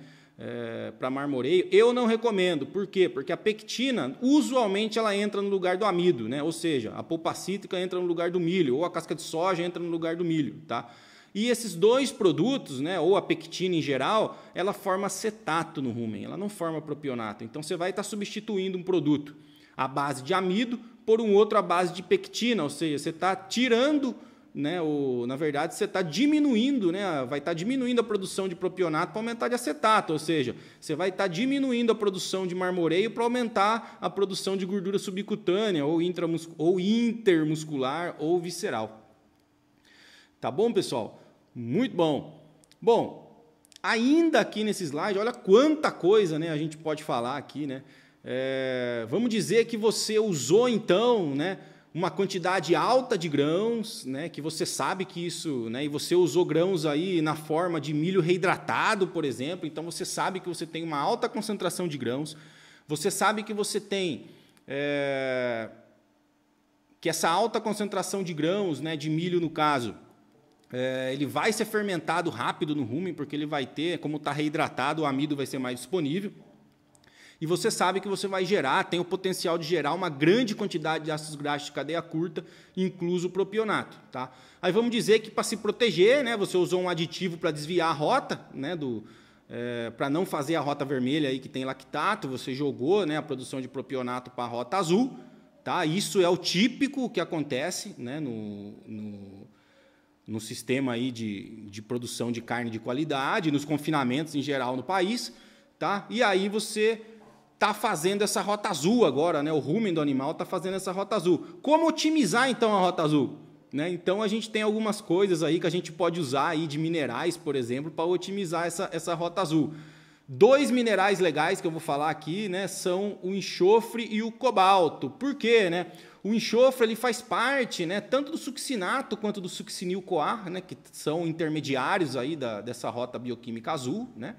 para marmoreio. Eu não recomendo. Por quê? Porque a pectina, usualmente, ela entra no lugar do amido, né? Ou seja, a polpa cítrica entra no lugar do milho, ou a casca de soja entra no lugar do milho, tá? E esses dois produtos, né, ou a pectina em geral, ela forma acetato no rumen, ela não forma propionato. Então você vai estar substituindo um produto à base de amido por um outro à base de pectina, ou seja, você está tirando, né, na verdade você está diminuindo, né, vai estar diminuindo a produção de propionato para aumentar de acetato, ou seja, você vai estar diminuindo a produção de marmoreio para aumentar a produção de gordura subcutânea ou intermuscular ou visceral. Tá bom, pessoal? Muito bom. Bom, ainda aqui nesse slide, olha quanta coisa, né, a gente pode falar aqui, né? Vamos dizer que você usou então, né, uma quantidade alta de grãos, né, que você sabe que isso, né, e você usou grãos aí na forma de milho reidratado, por exemplo, então você sabe que você tem uma alta concentração de grãos, você sabe que você tem que essa alta concentração de grãos, né, de milho no caso, ele vai ser fermentado rápido no rumen, porque ele vai ter, como está reidratado, o amido vai ser mais disponível. E você sabe que você vai gerar, tem o potencial de gerar uma grande quantidade de ácidos graxos de cadeia curta, incluso o propionato. Tá? Aí vamos dizer que para se proteger, né, você usou um aditivo para desviar a rota, né, para não fazer a rota vermelha aí que tem lactato, você jogou, né, a produção de propionato para a rota azul. Tá? Isso é o típico que acontece, né, no sistema aí de produção de carne de qualidade, nos confinamentos em geral no país, tá? E aí você está fazendo essa rota azul agora, né? O rumen do animal está fazendo essa rota azul. Como otimizar então a rota azul? Né? Então a gente tem algumas coisas aí que a gente pode usar aí de minerais, por exemplo, para otimizar essa rota azul. 2 minerais legais que eu vou falar aqui, né, são o enxofre e o cobalto. Por quê, né? O enxofre ele faz parte, né, tanto do succinato quanto do succinil-CoA, né, que são intermediários aí dessa rota bioquímica azul, né?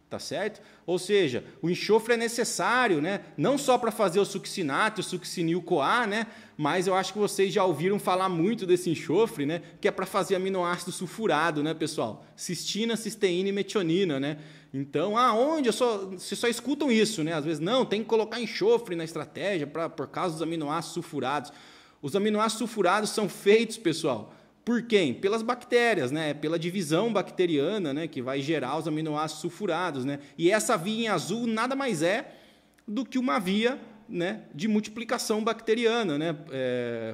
Tá certo? Ou seja, o enxofre é necessário, né, não só para fazer o succinato, o succinil-CoA, né, mas eu acho que vocês já ouviram falar muito desse enxofre, né, que é para fazer aminoácido sulfurado, né, pessoal? Cistina, cisteína e metionina, né? Então, aonde? Vocês só escutam isso, né? Às vezes, não, tem que colocar enxofre na estratégia por causa dos aminoácidos sulfurados. Os aminoácidos sulfurados são feitos, pessoal, por quem? Pelas bactérias, né? Pela divisão bacteriana, né? Que vai gerar os aminoácidos sulfurados, né? E essa via em azul nada mais é do que uma via, né, de multiplicação bacteriana, né?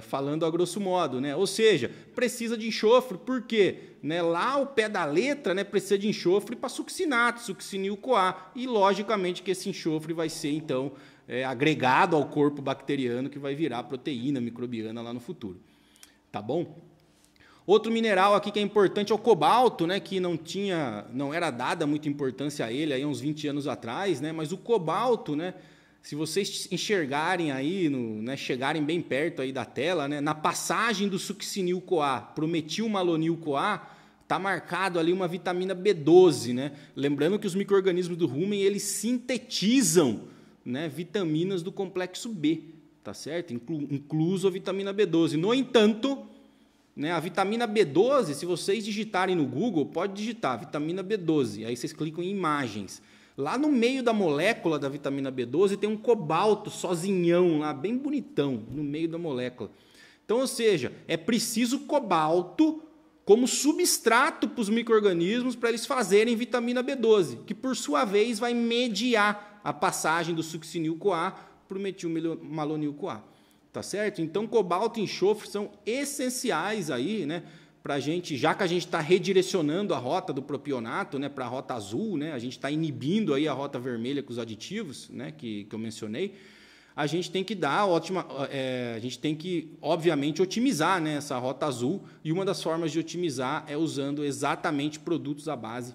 Falando a grosso modo, né? Ou seja, precisa de enxofre, por quê? Né, lá ao pé da letra, né, precisa de enxofre para succinato, succinil-CoA, e logicamente que esse enxofre vai ser então agregado ao corpo bacteriano, que vai virar proteína microbiana lá no futuro. Tá bom? Outro mineral aqui que é importante é o cobalto, né, que não era dada muita importância a ele aí uns 20 anos atrás, né, mas o cobalto, né, se vocês enxergarem aí, né, chegarem bem perto aí da tela, né, na passagem do succinil-CoA para o metilmalonil-CoA, está marcado ali uma vitamina B12. Né? Lembrando que os micro-organismos do rumen eles sintetizam, né, vitaminas do complexo B, tá certo? Incluso a vitamina B12. No entanto, né, a vitamina B12, se vocês digitarem no Google, pode digitar vitamina B12, aí vocês clicam em imagens. Lá no meio da molécula da vitamina B12 tem um cobalto sozinhão lá, bem bonitão, no meio da molécula. Então, ou seja, é preciso cobalto como substrato para os micro-organismos para eles fazerem vitamina B12, que por sua vez vai mediar a passagem do succinil-CoA para o metilmalonil-CoA. Tá certo? Então, cobalto e enxofre são essenciais aí, né, para a gente, já que a gente está redirecionando a rota do propionato, né, para a rota azul, né, a gente está inibindo aí a rota vermelha com os aditivos, né, que eu mencionei, a gente tem que a gente tem que, obviamente, otimizar, né, essa rota azul, e uma das formas de otimizar é usando exatamente produtos à base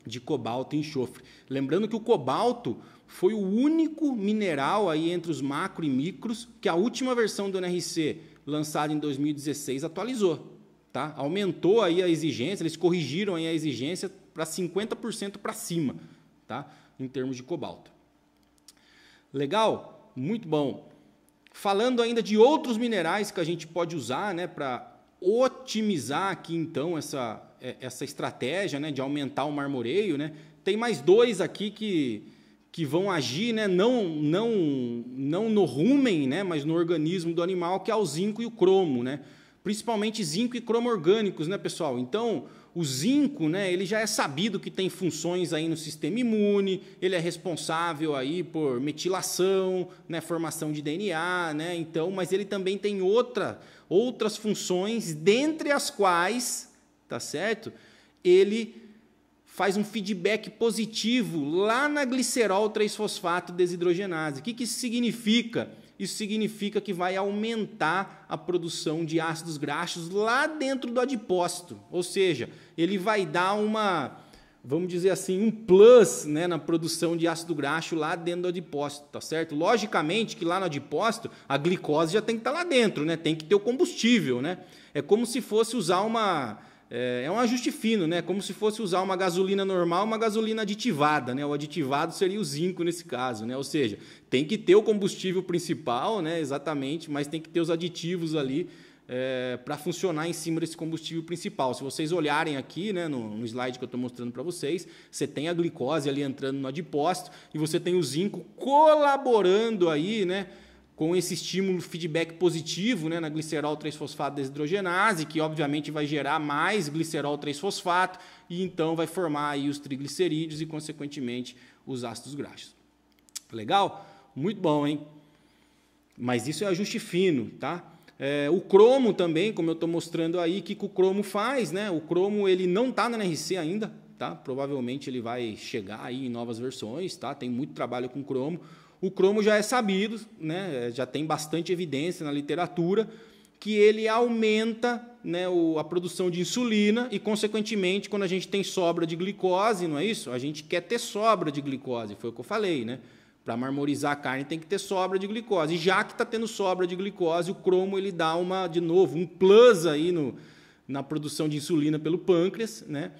de cobalto e enxofre. Lembrando que o cobalto foi o único mineral aí entre os macro e micros que a última versão do NRC, lançada em 2016, atualizou. Tá? Aumentou aí a exigência, eles corrigiram aí a exigência para 50% para cima, tá? Em termos de cobalto. Legal? Muito bom. Falando ainda de outros minerais que a gente pode usar, né, para otimizar aqui então essa estratégia, né, de aumentar o marmoreio, né? Tem mais dois aqui que vão agir, né, não no rumen, né, mas no organismo do animal, que é o zinco e o cromo, né? Principalmente zinco e cromo orgânicos, né, pessoal? Então, o zinco, né, ele já é sabido que tem funções aí no sistema imune, ele é responsável aí por metilação, né, formação de DNA, né? Então, mas ele também tem outras funções, dentre as quais, tá certo? Ele faz um feedback positivo lá na glicerol 3-fosfato desidrogenase. O que isso significa? Isso significa que vai aumentar a produção de ácidos graxos lá dentro do adipócito. Ou seja, ele vai dar vamos dizer assim, um plus, né, na produção de ácido graxo lá dentro do adipócito, tá certo? Logicamente que lá no adipócito a glicose já tem que estar lá dentro, né? Tem que ter o combustível, né? É como se fosse usar é um ajuste fino, né? Como se fosse usar uma gasolina normal, uma gasolina aditivada, né? O aditivado seria o zinco nesse caso, né? Ou seja, tem que ter o combustível principal, né? Exatamente, mas tem que ter os aditivos ali para funcionar em cima desse combustível principal. Se vocês olharem aqui, né, no slide que eu estou mostrando para vocês, você tem a glicose ali entrando no adipócito e você tem o zinco colaborando aí, né, com esse estímulo feedback positivo, né, na glicerol 3-fosfato desidrogenase, que obviamente vai gerar mais glicerol 3-fosfato e então vai formar aí os triglicerídeos e, consequentemente, os ácidos graxos. Legal? Muito bom, hein? Mas isso é ajuste fino, tá? O cromo também, como eu estou mostrando aí, o que o cromo faz, né? O cromo ele não está na NRC ainda, tá? Provavelmente ele vai chegar aí em novas versões, tá? Tem muito trabalho com cromo. O cromo já é sabido, né, já tem bastante evidência na literatura, que ele aumenta, né, a produção de insulina e, consequentemente, quando a gente tem sobra de glicose, não é isso? A gente quer ter sobra de glicose, foi o que eu falei, né? Para marmorizar a carne tem que ter sobra de glicose. E já que está tendo sobra de glicose, o cromo ele dá de novo, um plus aí na produção de insulina pelo pâncreas, né?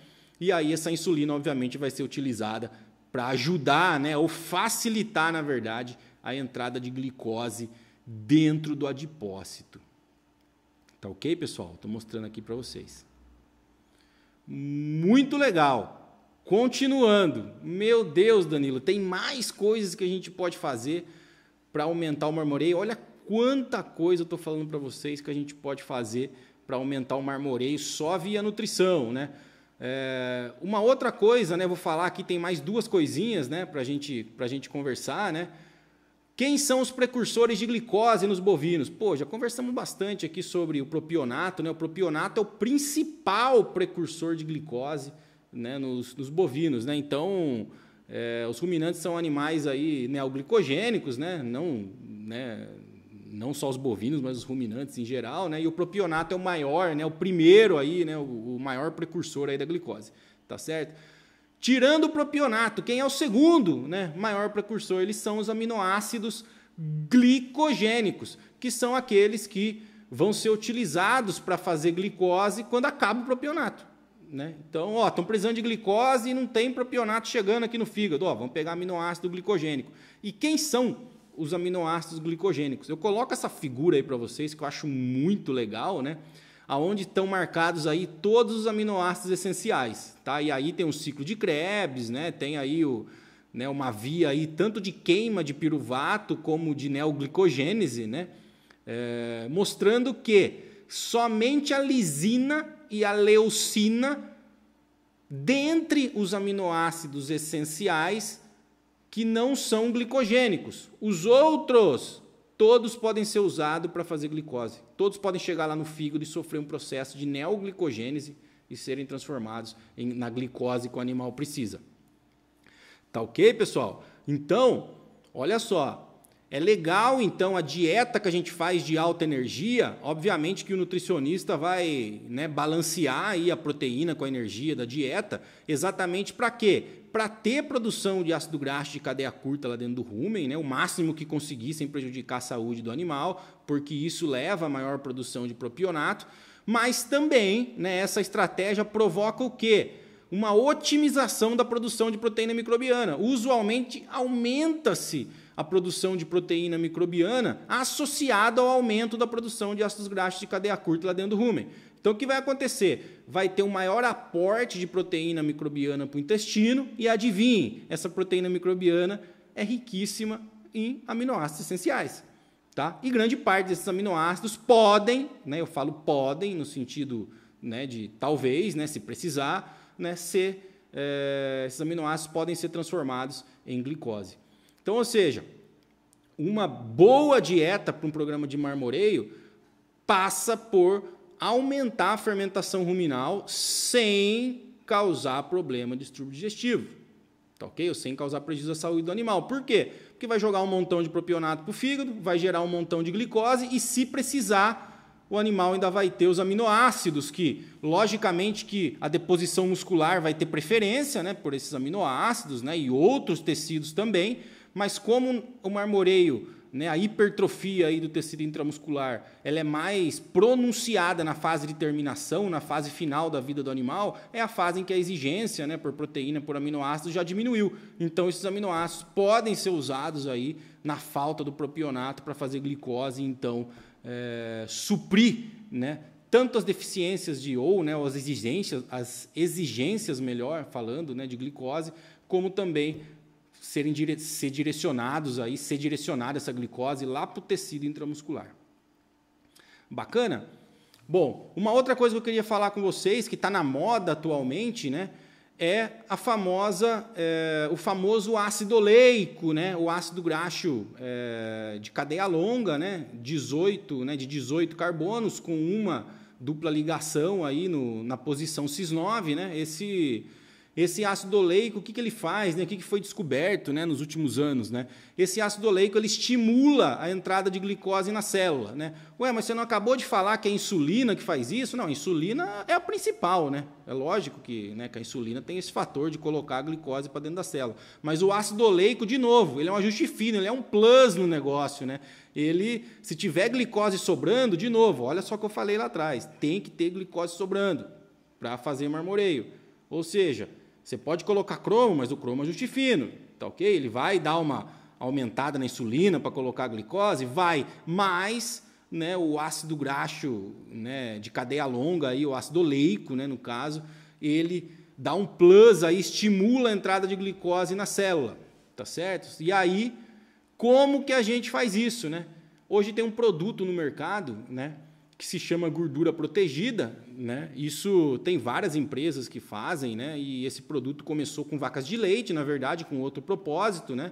E aí essa insulina, obviamente, vai ser utilizada para ajudar, né, ou facilitar, na verdade, a entrada de glicose dentro do adipócito. Tá ok, pessoal? Estou mostrando aqui para vocês. Muito legal. Continuando. Meu Deus, Danilo, tem mais coisas que a gente pode fazer para aumentar o marmoreio. Olha quanta coisa eu estou falando para vocês que a gente pode fazer para aumentar o marmoreio só via nutrição, né? Uma outra coisa, né? Vou falar aqui, tem mais duas coisinhas, né? Para gente conversar, né? Quem são os precursores de glicose nos bovinos? Pô, já conversamos bastante aqui sobre o propionato, né? O propionato é o principal precursor de glicose, né, nos bovinos, né? Então, os ruminantes são animais aí neoglicogênicos, né? Não só os bovinos, mas os ruminantes em geral, né? E o propionato é o maior, né? O primeiro aí, né? O maior precursor aí da glicose, tá certo? Tirando o propionato, quem é o segundo, né, maior precursor? Eles são os aminoácidos glicogênicos, que são aqueles que vão ser utilizados para fazer glicose quando acaba o propionato, né? Então, estão precisando de glicose e não tem propionato chegando aqui no fígado. Vamos pegar aminoácido glicogênico. E quem são os aminoácidos glicogênicos? Eu coloco essa figura aí para vocês que eu acho muito legal, né? Aonde estão marcados aí todos os aminoácidos essenciais, tá? E aí tem um ciclo de Krebs, né? Tem aí uma via aí tanto de queima de piruvato como de neoglicogênese, né? Mostrando que somente a lisina e a leucina, dentre os aminoácidos essenciais, que não são glicogênicos. Os outros, todos podem ser usados para fazer glicose. Todos podem chegar lá no fígado e sofrer um processo de neoglicogênese e serem transformados na glicose que o animal precisa. Tá ok, pessoal? Então, olha só. É legal, então, a dieta que a gente faz de alta energia. Obviamente que o nutricionista vai, né, balancear aí a proteína com a energia da dieta. Exatamente para quê? Para ter produção de ácido graxo de cadeia curta lá dentro do rumen, né, o máximo que conseguir sem prejudicar a saúde do animal, porque isso leva a maior produção de propionato. Mas também, né, essa estratégia provoca o quê? Uma otimização da produção de proteína microbiana. Usualmente aumenta-se a produção de proteína microbiana associada ao aumento da produção de ácidos graxos de cadeia curta lá dentro do rumen. Então, o que vai acontecer? Vai ter um maior aporte de proteína microbiana para o intestino e, adivinhe, essa proteína microbiana é riquíssima em aminoácidos essenciais. Tá? E grande parte desses aminoácidos podem, né, eu falo podem no sentido, né, de talvez, né, se precisar, né, esses aminoácidos podem ser transformados em glicose. Então, ou seja, uma boa dieta para um programa de marmoreio passa por aumentar a fermentação ruminal sem causar problema de distúrbio digestivo. Tá ok? Ou sem causar prejuízo à saúde do animal. Por quê? Porque vai jogar um montão de propionato para o fígado, vai gerar um montão de glicose e, se precisar, o animal ainda vai ter os aminoácidos que, logicamente, que a deposição muscular vai ter preferência, né, por esses aminoácidos, né, e outros tecidos também, mas como o marmoreio, né, a hipertrofia aí do tecido intramuscular, ela é mais pronunciada na fase de terminação, na fase final da vida do animal, é a fase em que a exigência, né, por proteína, por aminoácidos já diminuiu. Então, esses aminoácidos podem ser usados aí na falta do propionato para fazer glicose, então, suprir, né, tanto as deficiências né, as exigências, melhor falando, né, de glicose, como também ser direcionada essa glicose lá para o tecido intramuscular. Bacana? Bom, uma outra coisa que eu queria falar com vocês, que está na moda atualmente, né, é o famoso ácido oleico, né, o ácido graxo de cadeia longa, né, de 18 carbonos, com uma dupla ligação aí na posição cis9, né, esse ácido oleico, o que ele faz, né? O que foi descoberto, né, nos últimos anos? Né? Esse ácido oleico ele estimula a entrada de glicose na célula. Né? Ué, mas você não acabou de falar que é a insulina que faz isso? Não, a insulina é a principal. Né? É lógico que a insulina tem esse fator de colocar a glicose para dentro da célula. Mas o ácido oleico, de novo, ele é um ajuste fino, ele é um plus no negócio. Né? Ele, se tiver glicose sobrando, de novo, olha só o que eu falei lá atrás, tem que ter glicose sobrando para fazer marmoreio. Ou seja, você pode colocar cromo, mas o cromo é ajuste fino, tá ok? Ele vai dar uma aumentada na insulina para colocar a glicose, vai, mas, né, o ácido graxo, né, de cadeia longa, aí, o ácido oleico, né, no caso, ele dá um plus, aí, estimula a entrada de glicose na célula, tá certo? E aí, como que a gente faz isso, né? Hoje tem um produto no mercado, né, que se chama gordura protegida, né? Isso tem várias empresas que fazem, né? E esse produto começou com vacas de leite, na verdade, com outro propósito, né?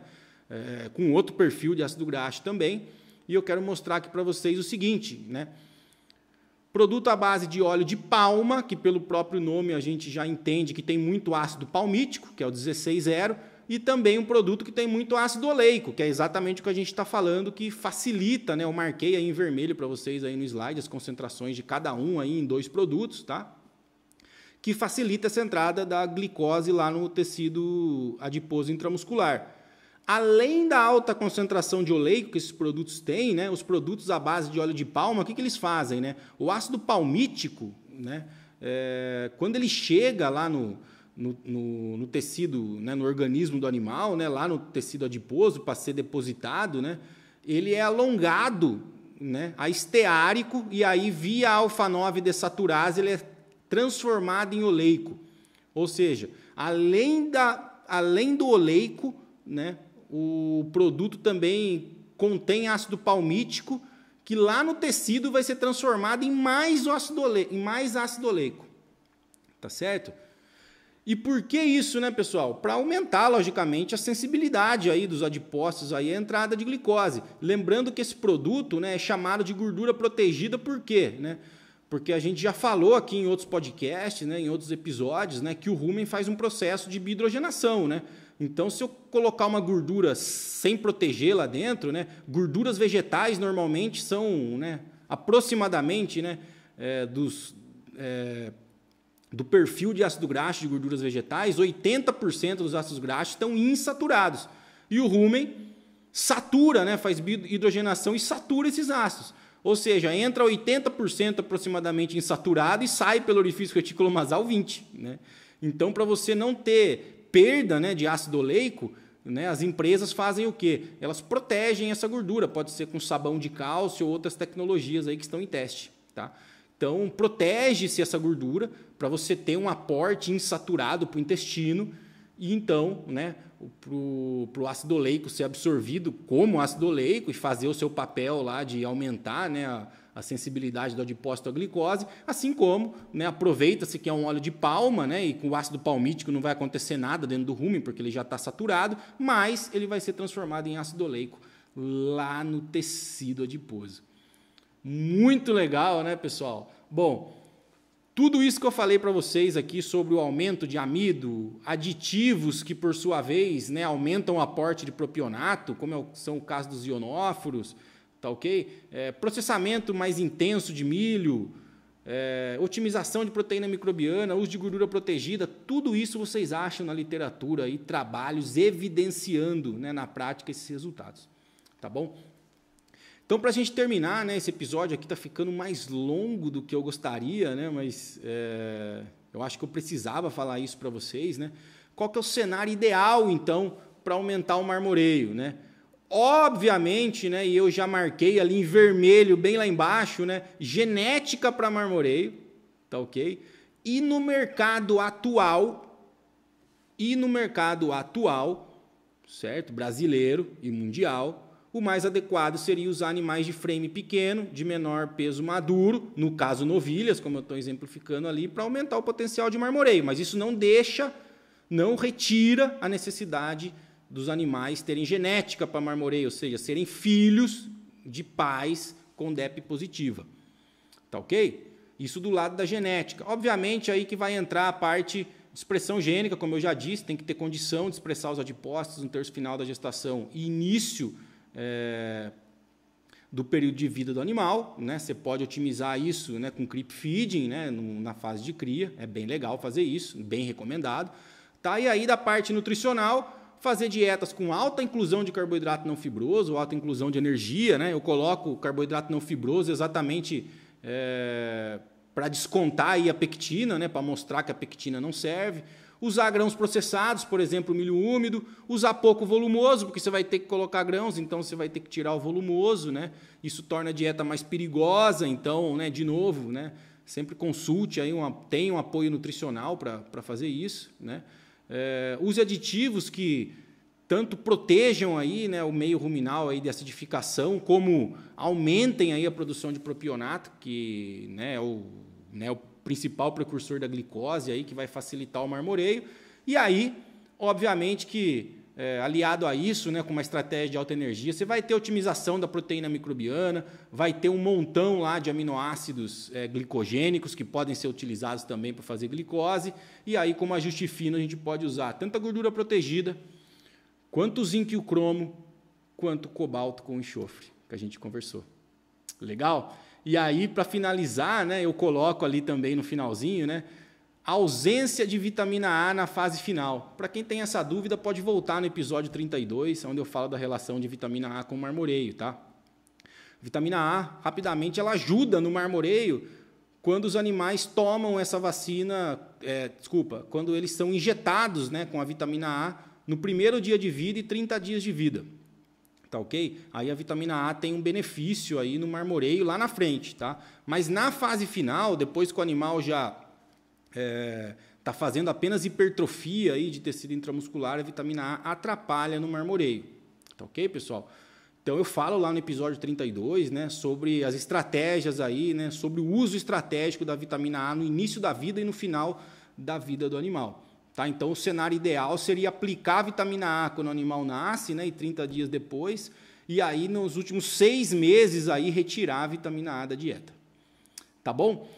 Com outro perfil de ácido graxo também. E eu quero mostrar aqui para vocês o seguinte, né? Produto à base de óleo de palma, que pelo próprio nome a gente já entende que tem muito ácido palmítico, que é o 16,0, e também um produto que tem muito ácido oleico, que é exatamente o que a gente está falando, que facilita, né? Eu marquei aí em vermelho para vocês aí no slide as concentrações de cada um aí em 2 produtos, tá? Que facilita essa entrada da glicose lá no tecido adiposo intramuscular. Além da alta concentração de oleico que esses produtos têm, né? Os produtos à base de óleo de palma, o que eles fazem, né? O ácido palmítico, né? Quando ele chega lá no tecido, né, no organismo do animal, né, lá no tecido adiposo, para ser depositado, né, ele é alongado, né, a esteárico, e aí, via alfa-9 desaturase, ele é transformado em oleico. Ou seja, além do oleico, né, o produto também contém ácido palmítico, que lá no tecido vai ser transformado em mais ácido oleico. Tá certo? E por que isso, né, pessoal? Para aumentar, logicamente, a sensibilidade aí dos adipócitos aí à entrada de glicose. Lembrando que esse produto, né, é chamado de gordura protegida por quê, né? Porque a gente já falou aqui em outros podcasts, né, em outros episódios, né, que o rumen faz um processo de bihidrogenação, né? Então, se eu colocar uma gordura sem proteger lá dentro, né, gorduras vegetais normalmente são, né, aproximadamente, né, do perfil de ácido graxo de gorduras vegetais, 80% dos ácidos graxos estão insaturados. E o rumen satura, né, faz hidrogenação e satura esses ácidos. Ou seja, entra 80% aproximadamente insaturado e sai pelo orifício reticulonasal 20%. Né? Então, para você não ter perda, né, de ácido oleico, né, as empresas fazem o quê? Elas protegem essa gordura, pode ser com sabão de cálcio ou outras tecnologias aí que estão em teste. Tá? Então, protege-se essa gordura para você ter um aporte insaturado para o intestino e, então, né, para o ácido oleico ser absorvido como ácido oleico e fazer o seu papel lá de aumentar, né, a sensibilidade do adipócito à glicose, assim como, né, aproveita-se que é um óleo de palma, né, e com o ácido palmítico não vai acontecer nada dentro do rumen, porque ele já está saturado, mas ele vai ser transformado em ácido oleico lá no tecido adiposo. Muito legal, né, pessoal? Bom, tudo isso que eu falei para vocês aqui sobre o aumento de amido, aditivos que, por sua vez, né, aumentam o aporte de propionato, como são o caso dos ionóforos, tá ok? Processamento mais intenso de milho, otimização de proteína microbiana, uso de gordura protegida, tudo isso vocês acham na literatura e trabalhos evidenciando, né, na prática esses resultados, tá bom? Então, para a gente terminar, né, esse episódio aqui está ficando mais longo do que eu gostaria, né, mas eu acho que eu precisava falar isso para vocês. Né? Qual que é o cenário ideal, então, para aumentar o marmoreio? Né? Obviamente, né, e eu já marquei ali em vermelho, bem lá embaixo, né, genética para marmoreio, tá ok? E no mercado atual, certo? Brasileiro e mundial, o mais adequado seria usar animais de frame pequeno, de menor peso maduro, no caso novilhas, como eu estou exemplificando ali, para aumentar o potencial de marmoreio. Mas isso não retira a necessidade dos animais terem genética para marmoreio, ou seja, serem filhos de pais com DEP positiva. Tá ok? Isso do lado da genética. Obviamente, aí que vai entrar a parte de expressão gênica, como eu já disse, tem que ter condição de expressar os adipócitos no terço final da gestação e início do período de vida do animal, né? Você pode otimizar isso, né, com creep feeding, né, na fase de cria, é bem legal fazer isso, bem recomendado. Tá? E aí da parte nutricional, fazer dietas com alta inclusão de carboidrato não fibroso, alta inclusão de energia. Né? Eu coloco carboidrato não fibroso exatamente para descontar aí a pectina, né, para mostrar que a pectina não serve. Usar grãos processados, por exemplo, milho úmido. Usar pouco volumoso, porque você vai ter que colocar grãos, então você vai ter que tirar o volumoso. Né? Isso torna a dieta mais perigosa. Então, né, de novo, né, sempre consulte, aí tenha um apoio nutricional para fazer isso. Né? Use aditivos que tanto protejam aí, né, o meio ruminal aí de acidificação, como aumentem aí a produção de propionato, que, né, é o principal precursor da glicose, aí, que vai facilitar o marmoreio. E aí, obviamente que, aliado a isso, né, com uma estratégia de alta energia, você vai ter otimização da proteína microbiana, vai ter um montão lá de aminoácidos glicogênicos que podem ser utilizados também para fazer glicose. E aí, como ajuste fino, a gente pode usar tanto a gordura protegida, quanto o zinco e o cromo, quanto o cobalto com enxofre, que a gente conversou. Legal? E aí, para finalizar, né, eu coloco ali também no finalzinho, né, a ausência de vitamina A na fase final. Para quem tem essa dúvida, pode voltar no episódio 32, onde eu falo da relação de vitamina A com o marmoreio. Tá? Vitamina A, rapidamente, ela ajuda no marmoreio quando os animais tomam essa vacina, quando eles são injetados, né, com a vitamina A no primeiro dia de vida e 30 dias de vida. Tá ok? Aí a vitamina A tem um benefício aí no marmoreio lá na frente, tá? Mas na fase final, depois que o animal já está fazendo apenas hipertrofia aí de tecido intramuscular, a vitamina A atrapalha no marmoreio. Tá ok, pessoal? Então eu falo lá no episódio 32, né, sobre as estratégias aí, né, sobre o uso estratégico da vitamina A no início da vida e no final da vida do animal. Tá? Então, o cenário ideal seria aplicar a vitamina A quando o animal nasce, né, e 30 dias depois, e aí, nos últimos 6 meses, aí, retirar a vitamina A da dieta. Tá bom?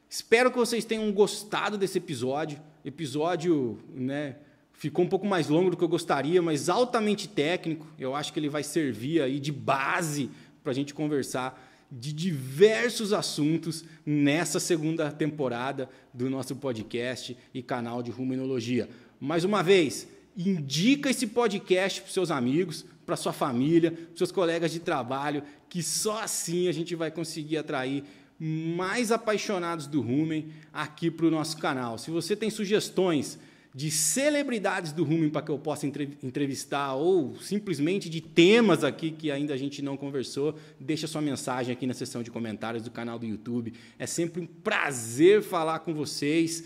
Espero que vocês tenham gostado desse episódio. Episódio, né, ficou um pouco mais longo do que eu gostaria, mas altamente técnico. Eu acho que ele vai servir aí de base para a gente conversar de diversos assuntos nessa segunda temporada do nosso podcast e canal de rumenologia. Mais uma vez, indica esse podcast para os seus amigos, para sua família, para seus colegas de trabalho, que só assim a gente vai conseguir atrair mais apaixonados do rumen aqui para o nosso canal. Se você tem sugestões de celebridades do rumen para que eu possa entrevistar ou simplesmente de temas aqui que ainda a gente não conversou, deixa sua mensagem aqui na seção de comentários do canal do YouTube. É sempre um prazer falar com vocês.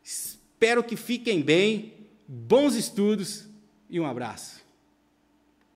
Espero que fiquem bem, bons estudos e um abraço.